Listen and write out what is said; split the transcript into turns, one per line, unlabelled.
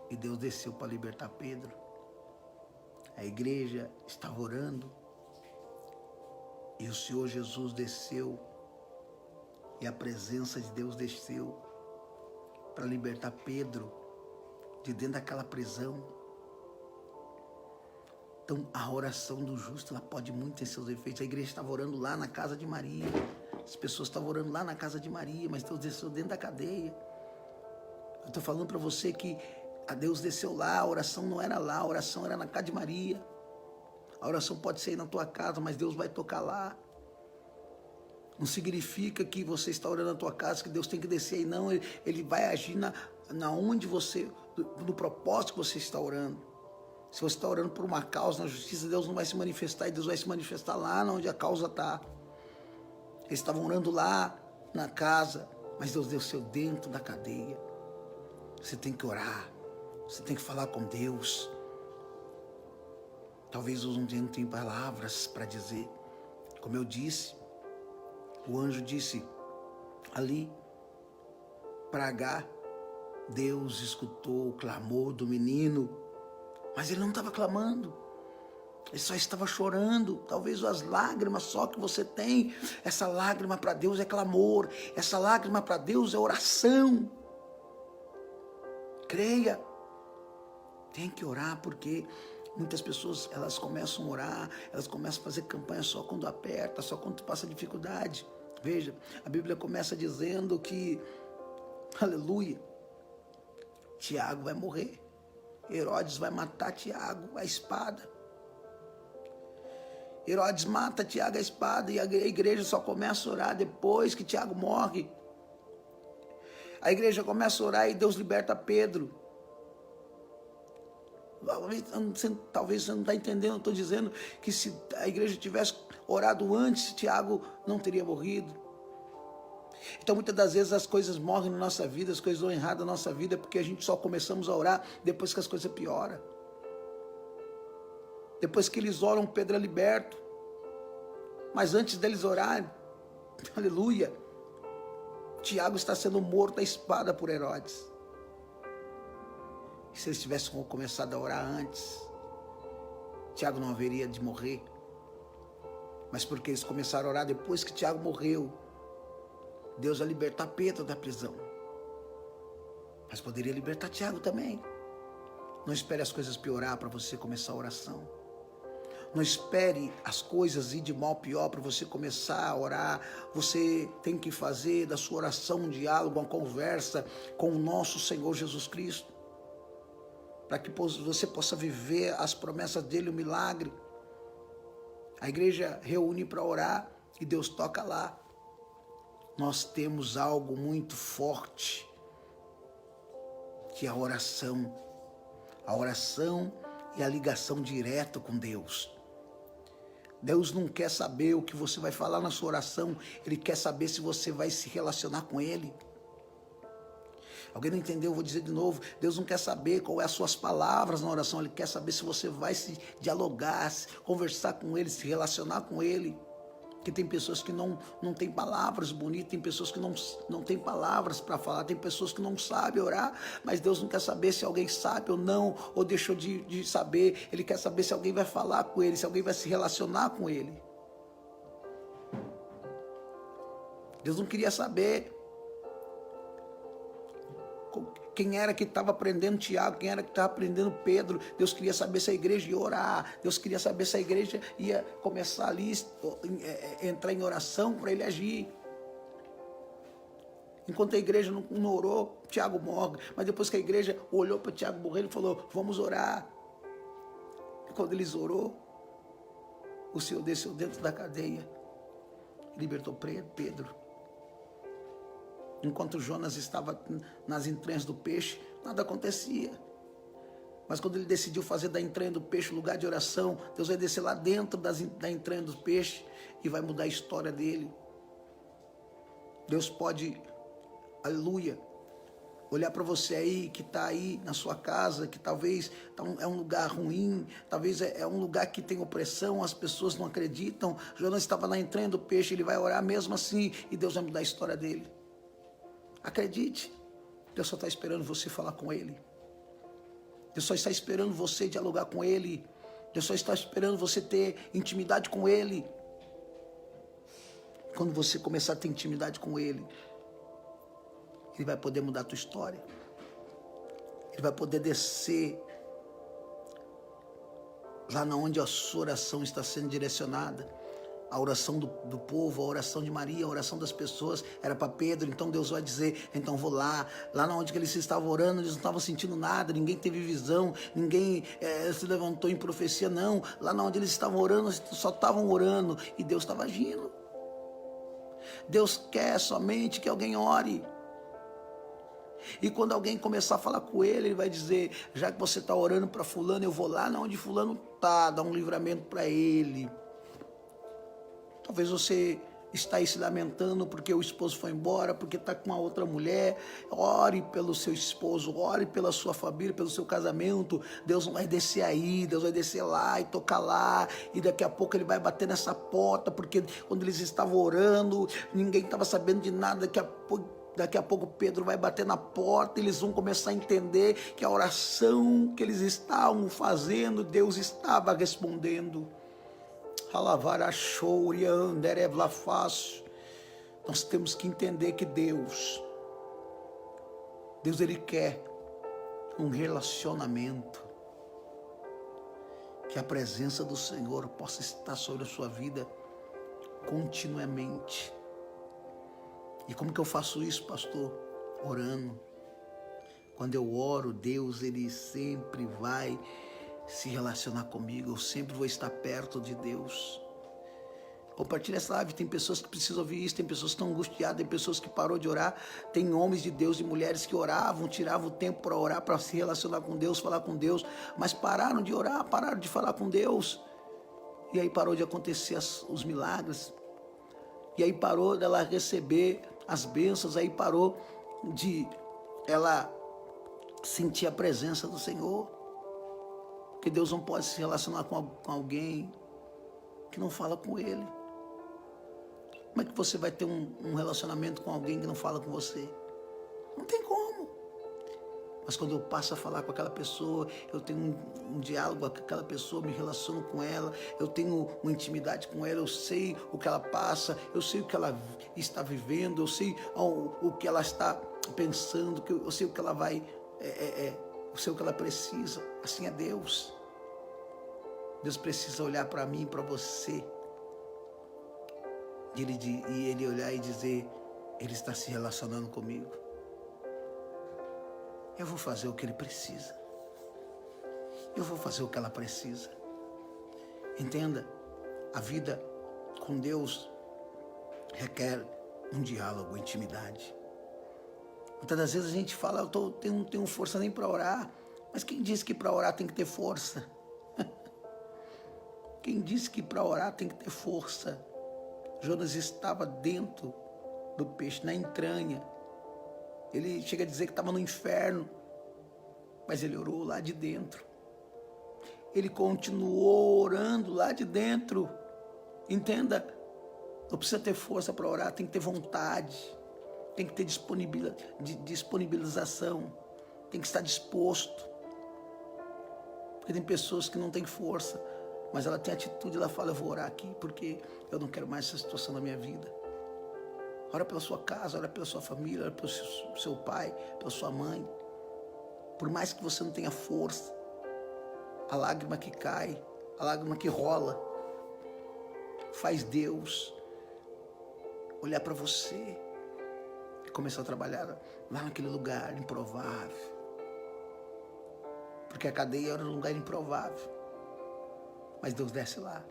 e Deus desceu para libertar Pedro. A igreja estava orando e o Senhor Jesus desceu e a presença de Deus desceu para libertar Pedro de dentro daquela prisão. Então a oração do justo, ela pode muito ter seus efeitos. A igreja estava orando lá na casa de Maria, as pessoas estavam orando lá na casa de Maria, mas Deus desceu dentro da cadeia. Eu estou falando para você que a Deus desceu lá, a oração não era lá, a oração era na casa de Maria. A oração pode ser aí na tua casa, mas Deus vai tocar lá. Não significa que você está orando na tua casa, que Deus tem que descer aí, não. Ele vai agir na onde você, no propósito que você está orando. Se você está orando por uma causa na justiça, Deus não vai se manifestar, e Deus vai se manifestar lá onde a causa está. Eles estavam orando lá na casa, mas Deus desceu dentro da cadeia. Você tem que orar, você tem que falar com Deus. Talvez eu não tenha palavras para dizer. Como eu disse, o anjo disse ali para Agar, Deus escutou o clamor do menino, mas ele não estava clamando, ele só estava chorando. Talvez as lágrimas só que você tem, essa lágrima para Deus é clamor, essa lágrima para Deus é oração. Creia, tem que orar, porque muitas pessoas, elas começam a orar, elas começam a fazer campanha só quando aperta, só quando passa dificuldade. Veja, a Bíblia começa dizendo que, aleluia, Tiago vai morrer. Herodes vai matar Tiago à espada. Herodes mata Tiago à espada e a igreja só começa a orar depois que Tiago morre. A igreja começa a orar e Deus liberta Pedro. Talvez você não está entendendo, eu estou dizendo que se a igreja tivesse orado antes, Tiago não teria morrido. Então muitas das vezes as coisas morrem na nossa vida, as coisas dão errado na nossa vida, porque a gente só começamos a orar depois que as coisas pioram. Depois que eles oram, Pedro é liberto. Mas antes deles orarem, aleluia, Tiago está sendo morto à espada por Herodes. E se eles tivessem começado a orar antes, Tiago não haveria de morrer. Mas porque eles começaram a orar depois que Tiago morreu, Deus vai libertar Pedro da prisão. Mas poderia libertar Tiago também. Não espere as coisas piorar para você começar a oração. Não espere as coisas ir de mal a pior para você começar a orar. Você tem que fazer da sua oração um diálogo, uma conversa com o nosso Senhor Jesus Cristo, para que você possa viver as promessas dele, o milagre. A igreja reúne para orar e Deus toca lá. Nós temos algo muito forte, que é a oração. A oração e a ligação direta com Deus. Deus não quer saber o que você vai falar na sua oração, Ele quer saber se você vai se relacionar com Ele. Alguém não entendeu? Eu vou dizer de novo. Deus não quer saber qual é as suas palavras na oração, Ele quer saber se você vai se dialogar, conversar com Ele, se relacionar com Ele. Porque tem pessoas que não têm palavras bonitas, tem pessoas que não têm palavras para falar, tem pessoas que não sabem orar, mas Deus não quer saber se alguém sabe ou não, ou deixou de saber. Ele quer saber se alguém vai falar com Ele, se alguém vai se relacionar com Ele. Deus não queria saber quem era que estava aprendendo Tiago, quem era que estava aprendendo Pedro. Deus queria saber se a igreja ia orar, Deus queria saber se a igreja ia começar ali, entrar em oração para Ele agir. Enquanto a igreja não orou, Tiago morre, mas depois que a igreja olhou para Tiago morrer, ele falou, vamos orar. E quando eles orou, o Senhor desceu dentro da cadeia, libertou Pedro. Enquanto Jonas estava nas entranhas do peixe, nada acontecia. Mas quando ele decidiu fazer da entranha do peixe lugar de oração, Deus vai descer lá dentro da entranha do peixe e vai mudar a história dele. Deus pode, aleluia, olhar para você aí, que está aí na sua casa, que talvez é um lugar ruim, talvez é um lugar que tem opressão, as pessoas não acreditam. Jonas estava na entranha do peixe, ele vai orar mesmo assim e Deus vai mudar a história dele. Acredite, Deus só está esperando você falar com Ele. Deus só está esperando você dialogar com Ele. Deus só está esperando você ter intimidade com Ele. Quando você começar a ter intimidade com Ele, Ele vai poder mudar a tua história. Ele vai poder descer lá onde a sua oração está sendo direcionada. A oração do povo, a oração de Maria, a oração das pessoas era para Pedro. Então Deus vai dizer, então vou lá onde que eles estavam orando, eles não estavam sentindo nada, ninguém teve visão, ninguém se levantou em profecia, não. Lá onde eles estavam orando, só estavam orando e Deus estava agindo. Deus quer somente que alguém ore. E quando alguém começar a falar com ele, ele vai dizer, já que você está orando para fulano, eu vou lá onde fulano está, dar um livramento para ele. Talvez você está aí se lamentando porque o esposo foi embora, porque está com uma outra mulher. Ore pelo seu esposo, ore pela sua família, pelo seu casamento. Deus não vai descer aí, Deus vai descer lá e tocar lá. E daqui a pouco ele vai bater nessa porta, porque quando eles estavam orando, ninguém estava sabendo de nada. Daqui a pouco Pedro vai bater na porta e eles vão começar a entender que a oração que eles estavam fazendo, Deus estava respondendo. Nós temos que entender que Deus ele quer um relacionamento, que a presença do Senhor possa estar sobre a sua vida continuamente. E como que eu faço isso, pastor? Orando. Quando eu oro, Deus ele sempre vai se relacionar comigo, eu sempre vou estar perto de Deus. Compartilha essa live, tem pessoas que precisam ouvir isso, tem pessoas que estão angustiadas, tem pessoas que parou de orar, tem homens de Deus e mulheres que oravam, tiravam o tempo para orar, para se relacionar com Deus, falar com Deus, mas pararam de orar, pararam de falar com Deus, e aí parou de acontecer os milagres, e aí parou dela receber as bênçãos, aí parou de ela sentir a presença do Senhor. Porque Deus não pode se relacionar com alguém que não fala com Ele. Como é que você vai ter um relacionamento com alguém que não fala com você? Não tem como. Mas quando eu passo a falar com aquela pessoa, eu tenho um diálogo com aquela pessoa, me relaciono com ela, eu tenho uma intimidade com ela, eu sei o que ela passa, eu sei o que ela está vivendo, eu sei o que ela está pensando, eu sei o que ela vai... eu sei o que ela precisa. Assim é Deus. Deus precisa olhar para mim, para você, e ele olhar e dizer, ele está se relacionando comigo. Eu vou fazer o que ele precisa. Eu vou fazer o que ela precisa. Entenda, a vida com Deus requer um diálogo, intimidade. Muitas das vezes a gente fala, eu não tenho força nem para orar. Mas quem disse que para orar tem que ter força? Quem disse que para orar tem que ter força? Jonas estava dentro do peixe, na entranha. Ele chega a dizer que estava no inferno, mas ele orou lá de dentro. Ele continuou orando lá de dentro. Entenda, não precisa ter força para orar, tem que ter vontade. Tem que ter disponibilização, tem que estar disposto. Porque tem pessoas que não têm força, mas ela tem atitude, ela fala, eu vou orar aqui, porque eu não quero mais essa situação na minha vida. Ora pela sua casa, ora pela sua família, ora pelo seu pai, pela sua mãe. Por mais que você não tenha força, a lágrima que cai, a lágrima que rola, faz Deus olhar para você e começar a trabalhar lá naquele lugar improvável. Porque a cadeia era um lugar improvável. Mas Deus desce lá.